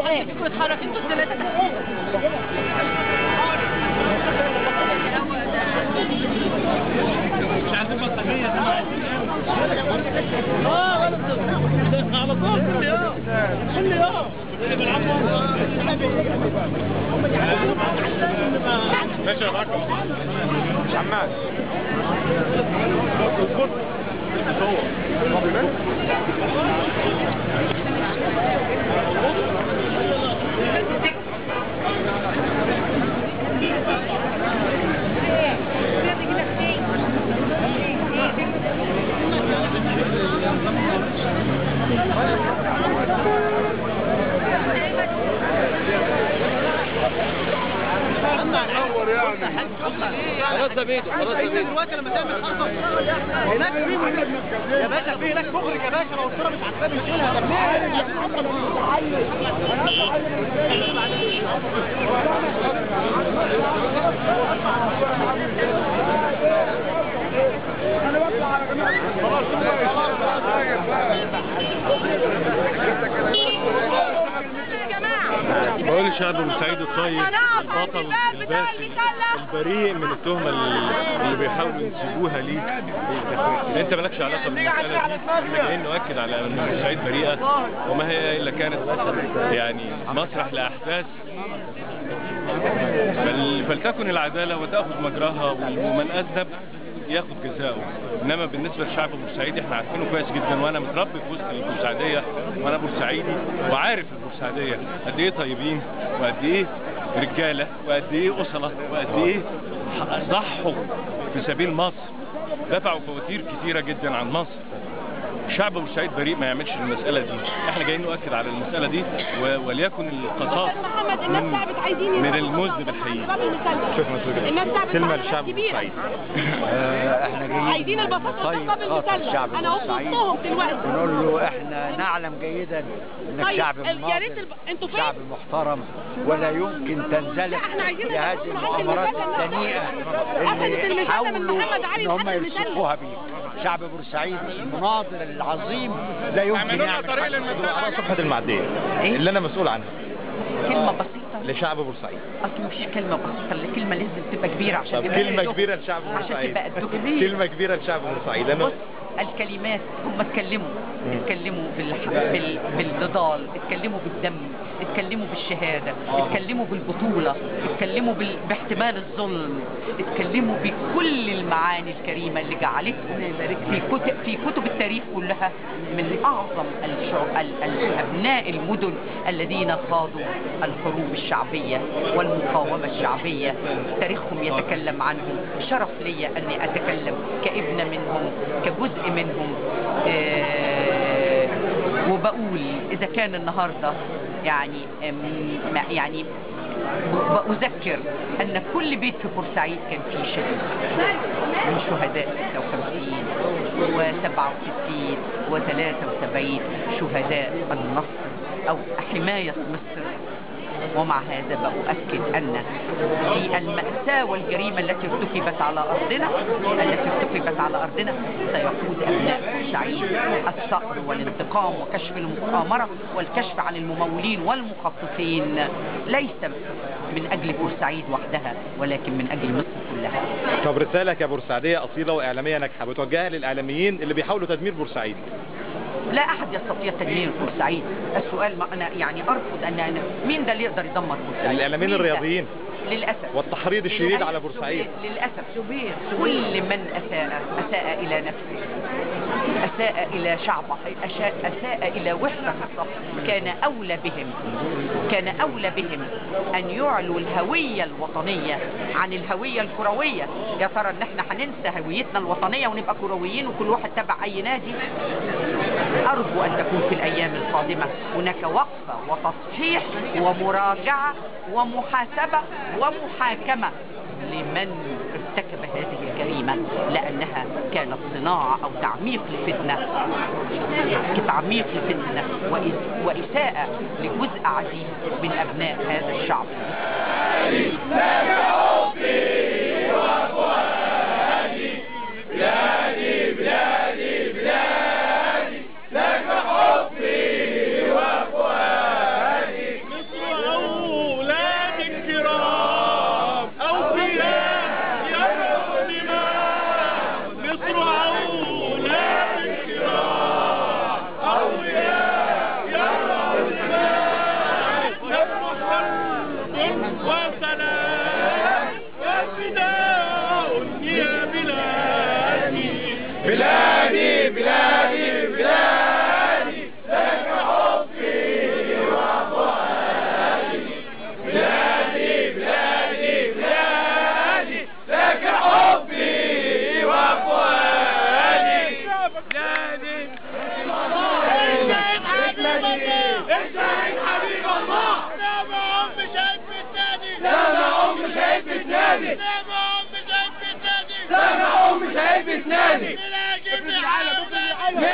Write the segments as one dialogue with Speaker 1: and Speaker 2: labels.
Speaker 1: فيكم اتحرك انتوا الثلاثه تحت. مش عايزين بطاريه على طول كل يوم اللي بيلعبوا ماشي يا معاكم مش عمال خلاص ده بيته خلاص ده بيته دلوقتي لما تعمل خطه هناك يا باشا في هناك مخرج يا باشا لو الصوره مش عاجباك نشيلها انا بطلع على
Speaker 2: بقول الشعب بورسعيد الطيب البطل الباسل البريء من التهمه اللي بيحاولوا ينسبوها ليه. انت مالكش علاقه بالمساله دي، احنا جايين نؤكد على ان بورسعيد بريئه وما هي الا كانت يعني مسرح لاحداث، فلتكن العداله وتاخذ مجراها ومن اذنب ياخد جزاؤه. انما بالنسبه للشعب البورسعيدي احنا عارفينه كويس جدا، وانا متربي في وسط البورسعيديه وانا بورسعيدي وعارف البورسعيديه قد ايه طيبين وقد ايه رجاله وقد ايه اصله وقد ايه ضحوا في سبيل مصر، دفعوا فواتير كثيره جدا عن مصر. الشعب بورسعيد بريء ما يعملش المساله دي، احنا جايين نؤكد على المساله دي وليكن القصاص من المذنب الحقيقي.
Speaker 3: كلمه للشعب البورسعيدي. احنا جايين
Speaker 1: عايزين البساطه قبل الشعب
Speaker 3: انا وسطهم دلوقتي بنقول له احنا نعلم جيدا انك شعب مناضل، شعب محترم ولا يمكن تنزلق لهذه المؤامرات الدنيئه اللي حاولوا ان هم يرسخوها بيك. شعب بورسعيد المناضل العظيم لا يمكن يعمل
Speaker 2: على صفحه المعديه اللي انا مسؤول عنها.
Speaker 4: كلمه بسيطه
Speaker 2: لشعب بورسعيد.
Speaker 4: اصل مش كلمه بسيطه، الكلمه لازم تبقى كبيره عشان تبقى
Speaker 2: كلمه كبيره لشعب بورسعيد. كلمه كبيره لشعب بورسعيد.
Speaker 4: الكلمات هم اتكلموا بالنضال، اتكلموا بالدم، اتكلموا بالشهاده، اتكلموا بالبطوله، اتكلموا باحتمال الظلم، اتكلموا بكل المعاني الكريمه اللي جعلتهم في كتب التاريخ كلها من اعظم ابناء المدن الذين خاضوا الحروب الشعبيه والمقاومه الشعبيه. تاريخهم يتكلم عنهم، شرف لي اني اتكلم كابنه منهم، كجزء منهم. وبقول إذا كان النهاردة يعني بأذكر أن كل بيت في بورسعيد كان فيه شهيد من شهداء 56 و67 و73 شهداء النصر أو حماية مصر. ومع هذا بأؤكد أن في المأساة والجريمة التي ارتكبت على أرضنا سيقود أبناء بورسعيد الثأر والانتقام وكشف المؤامرة والكشف عن الممولين والمخططين، ليس من أجل بورسعيد وحدها ولكن من أجل مصر كلها.
Speaker 2: طب رسالة كبورسعيدية أصيلة وإعلامية ناجحة بتوجهها للإعلاميين اللي بيحاولوا تدمير بورسعيد؟
Speaker 4: لا أحد يستطيع تدمير بورسعيد. السؤال ما أنا يعني أرفض أن مين ده اللي يقدر يدمر بورسعيد؟
Speaker 2: الإعلاميين الرياضيين
Speaker 4: للأسف،
Speaker 2: والتحريض الشديد على بورسعيد.
Speaker 4: للأسف كل من أساء إلى نفسه، أساء إلى شعبه، أساء إلى وحدة الصف، كان أولى بهم أن يعلوا الهوية الوطنية عن الهوية الكروية. يا ترى إن احنا هننسى هويتنا الوطنية ونبقى كرويين وكل واحد تبع أي نادي؟ أرجو أن تكون في الأيام القادمة هناك وقفة وتصحيح ومراجعة ومحاسبة ومحاكمة لمن ارتكب هذه الجريمة، لأنها كانت صناعة أو تعميق لفتنة وإساءة لجزء عزيز من أبناء هذا الشعب.
Speaker 2: والسلام والفداء يا بلادي بلادي بلادي بلادي لك حبي وفؤادي بلادي بلادي بلادي لك حبي وفؤادي بلادي الزين حبيب الله لما أم شهيد في النادي لما أم شهيد في النادي لما أم شهيد في النادي مين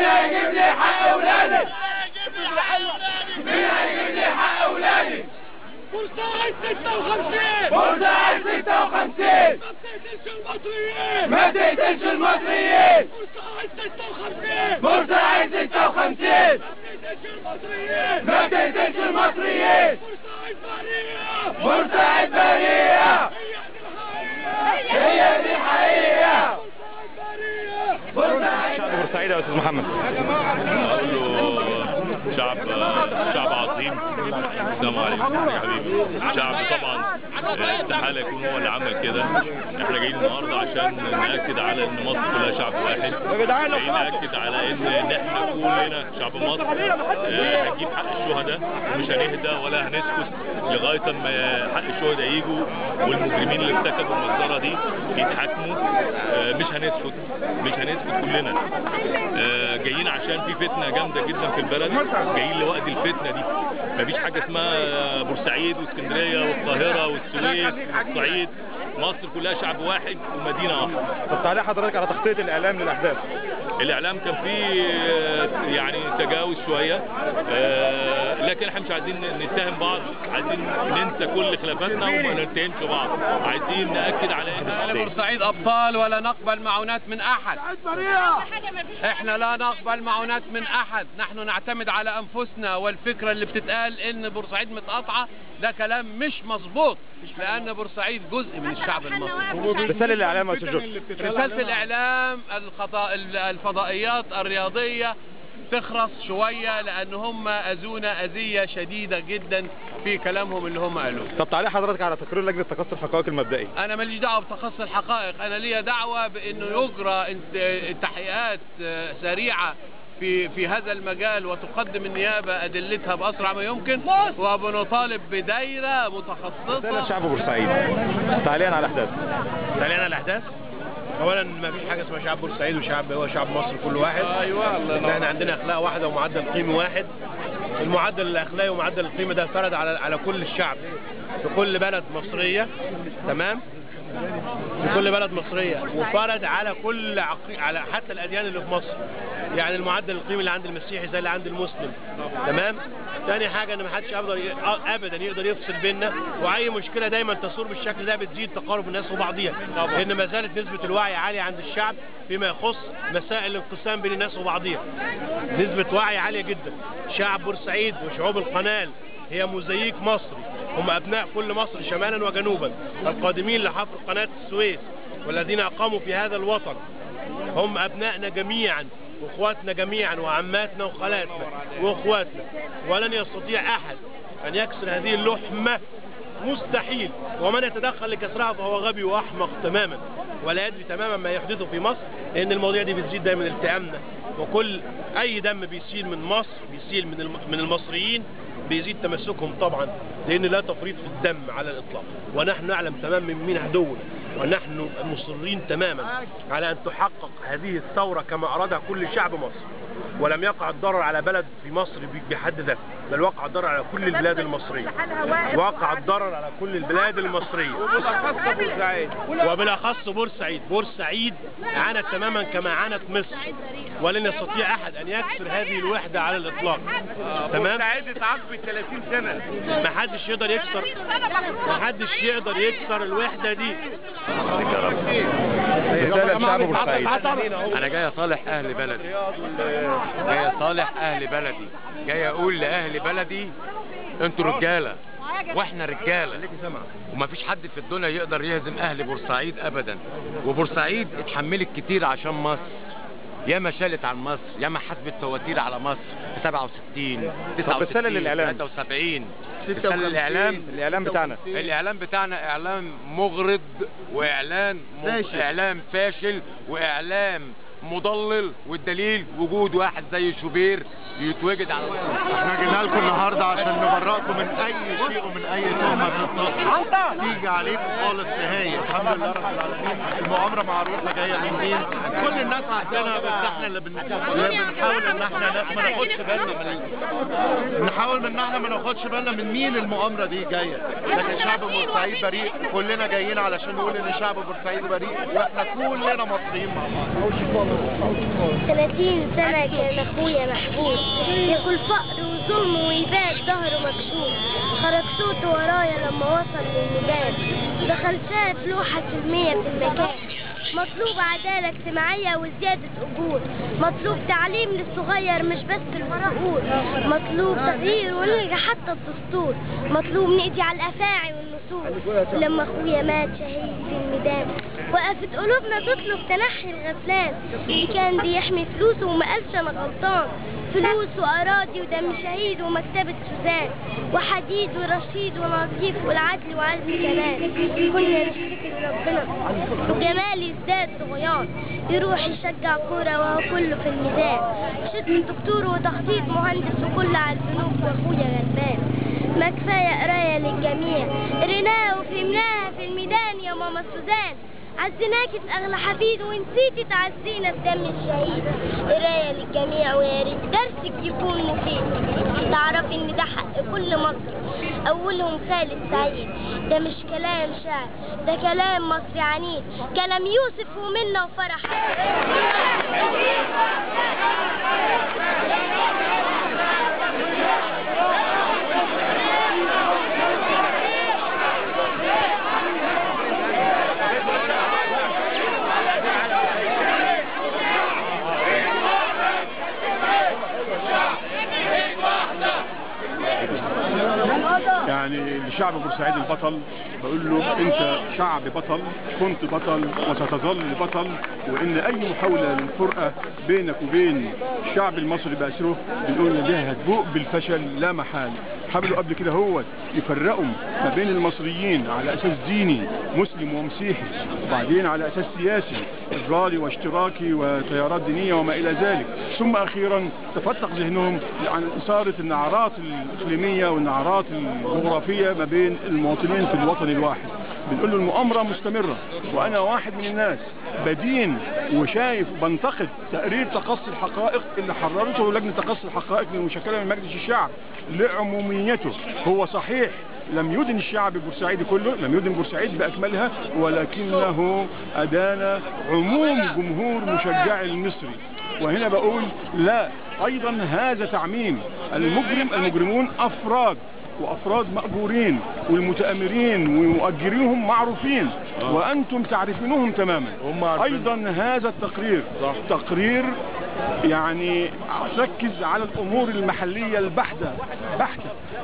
Speaker 2: هيجيب لي حق أولادي مين هيجيب لي حق أولادي بورسعيد 56 بورسعيد 56 ما تقتلش المصريين بورسعيد 56 ما تقتلش المصريين بورسعيد بريئة هي دي الحقيقة
Speaker 5: شعب بورسعيد يا استاذ محمد.
Speaker 2: شعب عظيم. السلام عليكم يا حبيبي. شعب طبعا استحاله يكون هو اللي عمل كده. احنا جايين النهارده عشان ناكد على ان مصر كلها شعب واحد. جايين ناكد على ان احنا كلنا شعب مصر هنجيب حق الشهداء ومش هنهدى ولا هنسكت لغايه ما حق الشهداء يجوا والمجرمين اللي ارتكبوا المجزره دي يتحاكموا. مش هنسكت كلنا. جايين عشان في فتنه جامده جدا في البلد، جايين لوقت الفتنه دي. مفيش حاجه اسمها بورسعيد واسكندريه والقاهره والسويس والصعيد. مصر كلها شعب واحد ومدينه واحده.
Speaker 5: طب تعليق حضرتك على تغطيه الاعلام للاحداث؟
Speaker 2: الاعلام كان فيه يعني تجاوز شويه، لكن احنا مش عايزين نتهم بعض، عايزين ننسى كل خلافاتنا وما نتهمش بعض. عايزين ناكد على ان
Speaker 1: بورسعيد ابطال ولا نقبل معونات من احد. احنا لا نقبل معونات من احد، نحن نعتمد على انفسنا. والفكره اللي بتتقال ان بورسعيد متقاطعه ده كلام مش مظبوط، لان بورسعيد جزء من الشعب المصري.
Speaker 5: رساله الاعلام يا استاذ جورج.
Speaker 1: رساله الاعلام الفضائيات الرياضيه تخرس شويه، لان هم اذونا اذيه شديده جدا في كلامهم اللي هم قالوه.
Speaker 5: طب تعليق حضرتك على تقرير لجنه تقصي الحقائق المبدئي؟
Speaker 1: انا ماليش دعوه بتقصي الحقائق، انا ليا دعوه بانه يجرى تحقيقات سريعه في هذا المجال وتقدم النيابه ادلتها باسرع ما يمكن، وبنطالب بدايره متخصصه.
Speaker 5: رساله شعب بورسعيد تعليقا على الاحداث.
Speaker 6: تعليقا على الاحداث، اولا ما فيش حاجه اسمها شعب بورسعيد وشعب هو شعب مصر كل واحد.
Speaker 1: ايوه
Speaker 6: احنا عندنا اخلاق واحده ومعدل قيمي واحد. المعدل الاخلاقي ومعدل القيمه ده فرض على كل الشعب في كل بلد مصريه، تمام؟ في كل بلد مصريه، وفرض على كل على حتى الاديان اللي في مصر. يعني المعدل القيمي اللي عند المسيحي زي اللي عند المسلم، تمام؟ تاني حاجه ان ما حدش ابدا يقدر يفصل بيننا، واي مشكله دايما تصور بالشكل ده بتزيد تقارب الناس وبعضيها، لان ما زالت نسبه الوعي عاليه عند الشعب فيما يخص مسائل الانقسام بين الناس وبعضيها. نسبه وعي عاليه جدا. شعب بورسعيد وشعوب القناه هي موزاييك مصري، هم ابناء كل مصر شمالا وجنوبا، القادمين لحفر قناه السويس والذين اقاموا في هذا الوطن هم ابنائنا جميعا واخواتنا جميعا وعماتنا وخالاتنا واخواتنا، ولن يستطيع احد ان يكسر هذه اللحمه، مستحيل. ومن يتدخل لكسرها فهو غبي واحمق تماما، ولا يدري تماما ما يحدثه في مصر، لان المواضيع دي بتزيد دايما التئامنا، وكل اي دم بيسيل من مصر بيسيل من المصريين بيزيد تمسكهم طبعا، لان لا تفريط في الدم على الاطلاق. ونحن نعلم تماما مين عدونا، ونحن مصرين تماما على ان تحقق هذه الثوره كما ارادها كل شعب مصر، ولم يقع الضرر على بلد في مصر بحد ذاته، بل وقع الضرر على كل البلاد المصريه. وقع الضرر على كل البلاد المصريه وبالاخص بورسعيد. بورسعيد عانت تماما كما عانت مصر، ولن يستطيع احد ان يكسر هذه الوحده على الاطلاق. تمام؟
Speaker 1: بورسعيد اتعاقبت 30 سنه،
Speaker 6: ما حدش يقدر يكسر الوحده دي.
Speaker 5: رساله شعب بورسعيد.
Speaker 3: انا جاي اصالح اهل بلدي، جاي اصالح اهل بلدي، جاي اقول لاهل بلدي انتوا رجاله واحنا رجاله، ومفيش حد في الدنيا يقدر يهزم اهل بورسعيد ابدا. وبورسعيد اتحملت كتير عشان مصر، ياما شالت عن مصر، ياما حسبت فواتير على مصر في 67
Speaker 5: رسالة للإعلام.
Speaker 3: 73
Speaker 5: الاعلام
Speaker 1: بتاعنا اعلام مغرض، واعلان فاشل، واعلام مضلل، والدليل وجود واحد زي شوبير يتواجد على
Speaker 7: احنا جينا لكم النهارده عشان نبرئكم من اي شيء ومن اي تهمه تيجي عليكم خالص نهائي. الحمد لله رب العالمين. المؤامره معروفه جايه من مين؟ كل الناس عارفينها، بس احنا اللي بنحاول ان احنا ما ناخدش بالنا من مين المؤامره دي جايه. لكن شعب بورسعيد بريء، كلنا جايين علشان نقول ان شعب بورسعيد بريء، واحنا كلنا مصريين مع بعض.
Speaker 8: 30 سنة كان أخويا محبوس، ياكل فقر وظلم ويبات ظهره مكشوف. خرج صوته ورايا لما وصل للميدان، دخل شاف لوحة سلمية في المكان. مطلوب عدالة اجتماعية وزيادة أجور، مطلوب تعليم للصغير مش بس الفراغور، مطلوب تغيير ونلغي حتى الدستور، مطلوب نقضي على الأفاعي والنسور. لما أخويا مات شهيد في الميدان، وقفت قلوبنا تطلب تنحي الغفلان اللي كان بيحمي فلوسه وما قالش أنا غلطان. فلوس وأراضي ودم شهيد ومكتبة سوزان، وحديد ورشيد ونظيف والعدل وعزم كمان. كنا نشتكي لربنا وجمال يزداد طغيان، يروح يشجع كورة وهو كله في الميدان. شد دكتور وتخطيط مهندس وكل على البنوك واخويا غلبان. ما كفاية قراية للجميع، قريناها وفهمناها في الميدان يا ماما سوزان. عزيناكي في اغلى حفيد ونسيتي تعزينا في دم الشهيد. قرايه للجميع ويا ريت درسك يكون مفيد، تعرفي ان ده حق كل مصري، اولهم خالد سعيد. ده مش كلام شعر، ده كلام مصري عنيد، كلام يوسف ومنى وفرح.
Speaker 5: يعني لشعب بورسعيد البطل بقول له انت شعب بطل، كنت بطل وستظل بطل، وان اي محاولة للفرقة بينك وبين الشعب المصري بأسره بنقول ان ده هتبوء بالفشل لا محال. حاولوا قبل كده هو يفرقوا ما بين المصريين على اساس ديني مسلم ومسيحي، وبعدين على اساس سياسي افرادي واشتراكي وتيارات دينية وما الى ذلك، ثم اخيرا تفتق ذهنهم عن اثارة النعرات الاقليمية والنعرات الجغرافية ما بين المواطنين في الوطن الواحد. بنقول له المؤامرة مستمرة، وانا واحد من الناس بدين وشايف وبنتقد تقرير تقصي الحقائق اللي حررته لجنة تقصي الحقائق المشكلة من مجلس الشعب لعموميته. هو صحيح لم يدن الشعب البورسعيدي كله، لم يدن بورسعيد بأكملها، ولكنه أدان عموم جمهور مشجعي المصري. وهنا بقول لا، أيضا هذا تعميم. المجرمون أفراد مأجورين، والمتآمرين ومؤجريهم معروفين، وأنتم تعرفونهم تماما. أيضا هذا التقرير تقرير يعني ركز على الأمور المحلية البحتة،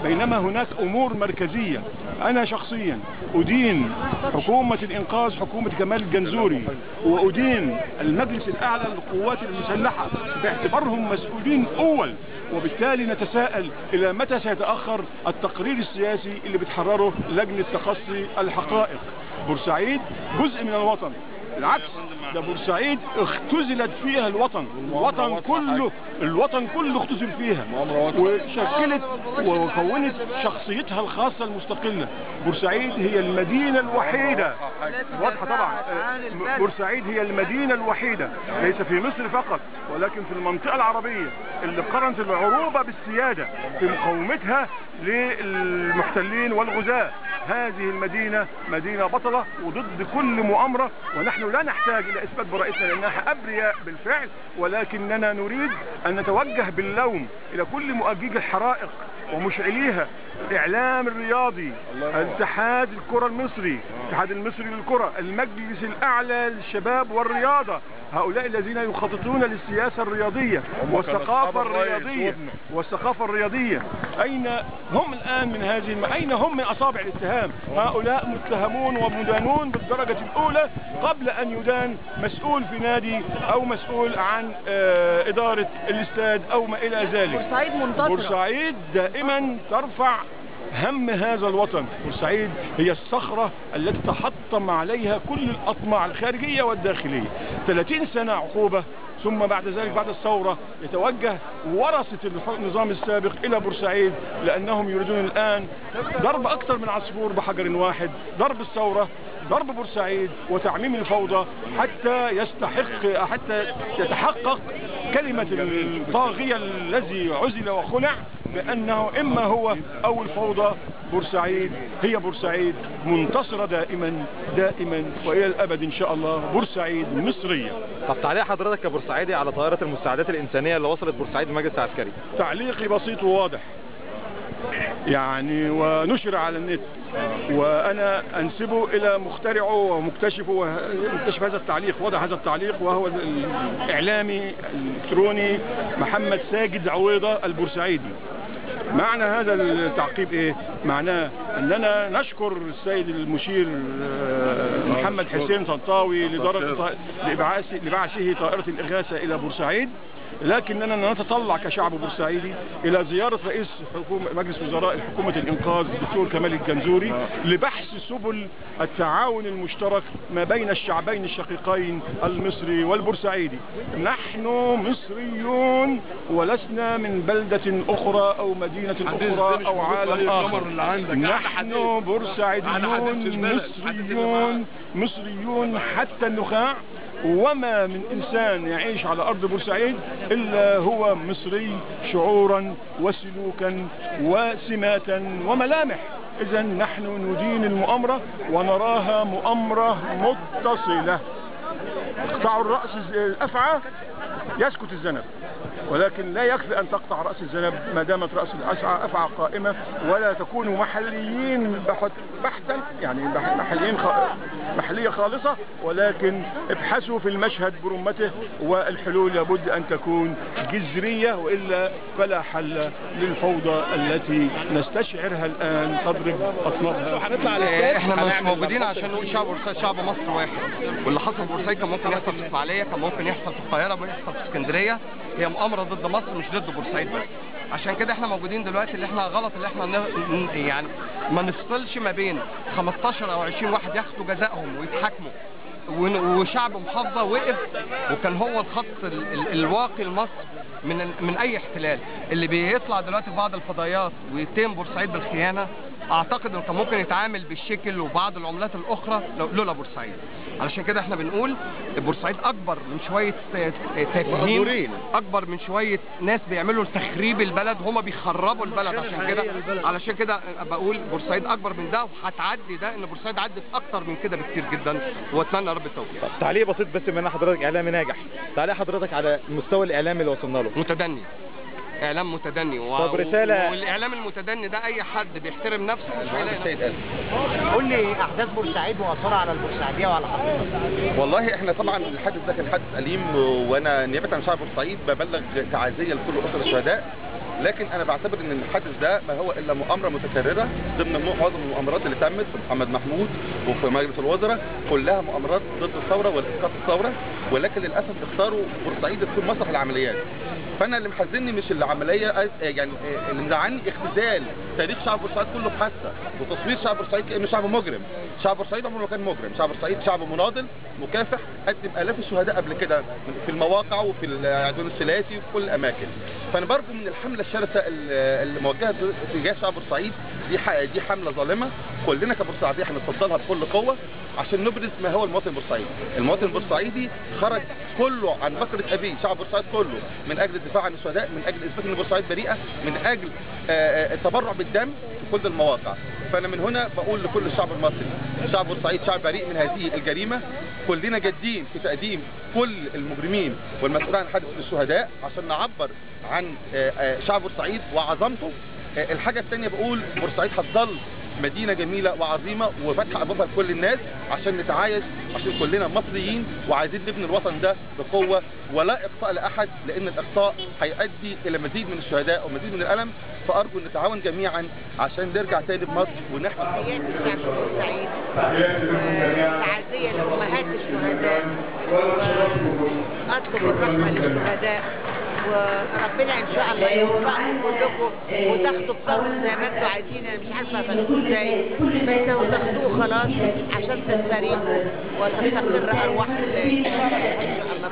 Speaker 5: بينما هناك أمور مركزية. أنا شخصيا أدين حكومة الإنقاذ، حكومة كمال الجنزوري، وأدين المجلس الأعلى للقوات المسلحة باعتبارهم مسؤولين أول، وبالتالي نتساءل إلى متى سيتأخر التقرير السياسي اللي بتحرره لجنة تقصي الحقائق. بورسعيد جزء من الوطن، بالعكس ده بورسعيد اختزلت فيها الوطن كله اختزل فيها، وشكلت وكونت شخصيتها الخاصة المستقلة. بورسعيد هي المدينة الوحيدة، واضحة طبعا، بورسعيد هي المدينة الوحيدة ليس في مصر فقط ولكن في المنطقة العربية اللي قرنت العروبة بالسيادة في مقاومتها للمحتلين والغزاة. هذه المدينة مدينة بطلة وضد كل مؤامرة، ونحن لا نحتاج إلى إثبات براءتنا لأنها أبرياء بالفعل، ولكننا نريد أن نتوجه باللوم إلى كل مؤجج الحرائق ومشعليها، الإعلام الرياضي، الاتحاد الكرة المصري، الاتحاد المصري للكرة، المجلس الأعلى للشباب والرياضة، هؤلاء الذين يخططون للسياسة الرياضية والثقافة الرياضية. أين هم الآن من هذه أين هم من أصابع الاتهام؟ هؤلاء متهمون ومدانون بالدرجة الأولى قبل أن يدان مسؤول في نادي أو مسؤول عن إدارة الاستاد أو ما إلى ذلك. بورسعيد دائما ترفع هم هذا الوطن. بورسعيد هي الصخرة التي تحطم عليها كل الأطماع الخارجية والداخلية. 30 سنة عقوبة، ثم بعد ذلك بعد الثورة يتوجه ورثة النظام السابق إلى بورسعيد، لأنهم يريدون الآن ضرب أكثر من عصفور بحجر واحد، ضرب الثورة، ضرب بورسعيد، وتعميم الفوضى، حتى يتحقق كلمة الطاغية الذي عزل وخلع بأنه إما هو أو الفوضى. بورسعيد هي بورسعيد منتصرة دائما دائما وإلى الأبد إن شاء الله. بورسعيد مصرية.
Speaker 9: طب تعليق حضرتك كبورسعيدي على طائرة المساعدات الإنسانية اللي وصلت بورسعيد المجلس العسكري؟
Speaker 5: تعليقي بسيط وواضح يعني، ونشر على النت، وأنا أنسبه إلى مخترعه ومكتشفه مكتشف هذا التعليق، وضع هذا التعليق، وهو الإعلامي الإلكتروني محمد ساجد عويضة البورسعيدي. معنى هذا التعقيب ايه؟ معناه اننا نشكر السيد المشير محمد حسين طنطاوي لبعثه طائرة الإغاثة إلى بورسعيد، لكننا نتطلع كشعب بورسعيدي إلى زيارة رئيس مجلس وزراء حكومة الإنقاذ الدكتور كمال الجنزوري لبحث سبل التعاون المشترك ما بين الشعبين الشقيقين المصري والبورسعيدي. نحن مصريون ولسنا من بلدة أخرى أو مدينة أخرى أو عالم آخر. نحن بورسعيديون مصريون حتى النخاع، وما من إنسان يعيش على أرض بورسعيد إلا هو مصري شعورا وسلوكا وسماتا وملامح. إذا نحن ندين المؤامرة ونراها مؤامرة متصلة. اقطعوا الرأس الأفعى يسكت الذنب، ولكن لا يكفي أن تقطع رأس الذنب ما دامت رأس الأفعى قائمة، ولا تكونوا محليين بحتا، يعني محلية خالصة، ولكن ابحثوا في المشهد برمته، والحلول لابد أن تكون جذرية، وإلا فلا حل للفوضى التي نستشعرها الآن تضرب أطنابها.
Speaker 10: احنا مش موجودين عشان نقول شعب مصر واحد، واللي حصل في بورسعيد كان ممكن يحصل في الإسماعيلية، كان ممكن يحصل في القاهرة، ممكن يحصل في اسكندرية. هي مؤامرة ضد مصر مش ضد بورسعيد بس. عشان كده احنا موجودين دلوقتي، اللي احنا غلط اللي احنا يعني ما نفصلش ما بين 15 او 20 واحد ياخدوا جزائهم ويتحاكموا، وشعب محافظة وقف وكان هو الخط الواقي لمصر من اي احتلال. اللي بيطلع دلوقتي في بعض الفضائيات ويتهم بورسعيد بالخيانة، اعتقد انه كان ممكن يتعامل بالشكل وبعض العملات الاخرى لولا بورسعيد. علشان كده احنا بنقول بورسعيد اكبر من شويه تافهين، اكبر من شويه ناس بيعملوا تخريب البلد، هما بيخربوا البلد. علشان كده بقول بورسعيد اكبر من ده، وهتعدي ده، ان بورسعيد عدت اكتر من كده بكتير جدا، واتمنى رب التوفيق.
Speaker 9: تعليق بسيط بس، بما ان حضرتك اعلامي ناجح، تعليق حضرتك على المستوى الاعلامي اللي وصلنا له.
Speaker 10: متدني، اعلام متدني، والاعلام المتدني ده اي حد بيحترم نفسه مش هيلاقي.
Speaker 3: قول لي احداث بورسعيد مؤثره على البورسعيديه وعلى حضرتك.
Speaker 11: والله احنا طبعا الحادث ده كان حادث اليم، وانا نيابه عن شعب بورسعيد ببلغ تعازيه لكل اسر الشهداء، لكن انا بعتبر ان الحادث ده ما هو الا مؤامره متكرره ضمن معظم المؤامرات اللي تمت في محمد محمود وفي مجلس الوزراء، كلها مؤامرات ضد الثوره والاسقاط الثوره، ولكن للاسف اختاروا بورسعيد تكون مسرح العمليات. فانا اللي محزنني مش العمليه، يعني اللي مزعلني اختزال تاريخ شعب بورسعيد كله في حادثه، وتصوير شعب بورسعيد كانه شعب مجرم. شعب بورسعيد عمره ما كان مجرم، شعب بورسعيد شعب مناضل مكافح، قدم الاف الشهداء قبل كده في المواقع وفي العدوان الثلاثي وفي كل الاماكن. فانا برجو من الحمله الشرسه اللي موجهه تجاه شعب بورسعيد دي حمله ظالمه، كلنا كبورسعيديه هنتصدى بكل قوه عشان نبرز ما هو المواطن البورسعيدي. المواطن البورسعيدي خرج كله عن بكرة أبيه، شعب بورسعيد كله، من أجل الدفاع عن الشهداء، من أجل إثبات أن بورسعيد بريئة، من أجل التبرع بالدم في كل المواقع. فأنا من هنا بقول لكل الشعب المصري، شعب بورسعيد شعب بريء من هذه الجريمة، كلنا جادين في تقديم كل المجرمين والمسؤولين عن حادث الشهداء عشان نعبر عن شعب بورسعيد وعظمته. الحاجة الثانية بقول بورسعيد هتظل مدينة جميلة وعظيمة وفتح أبوابها لكل الناس عشان نتعايش، عشان كلنا مصريين وعايزين نبني الوطن ده بقوة ولا إقصاء لأحد، لأن الإقصاء هيؤدي إلى مزيد من الشهداء ومزيد من الألم. فأرجو أن نتعاون جميعا عشان نرجع تاني بمصر ونحمي
Speaker 4: تعزية لأمهات الشهداء، وأطلب الرحمة للشهداء
Speaker 12: وربنا ان شاء الله يوفقكم كلكم وتاخدوا القرار زي ما انتوا عايزين. انا مش عارفه تاخدوه ازاي، بس لو تاخدوه خلاص عشان تستريحوا وتستقر ارواحكم ان شاء الله.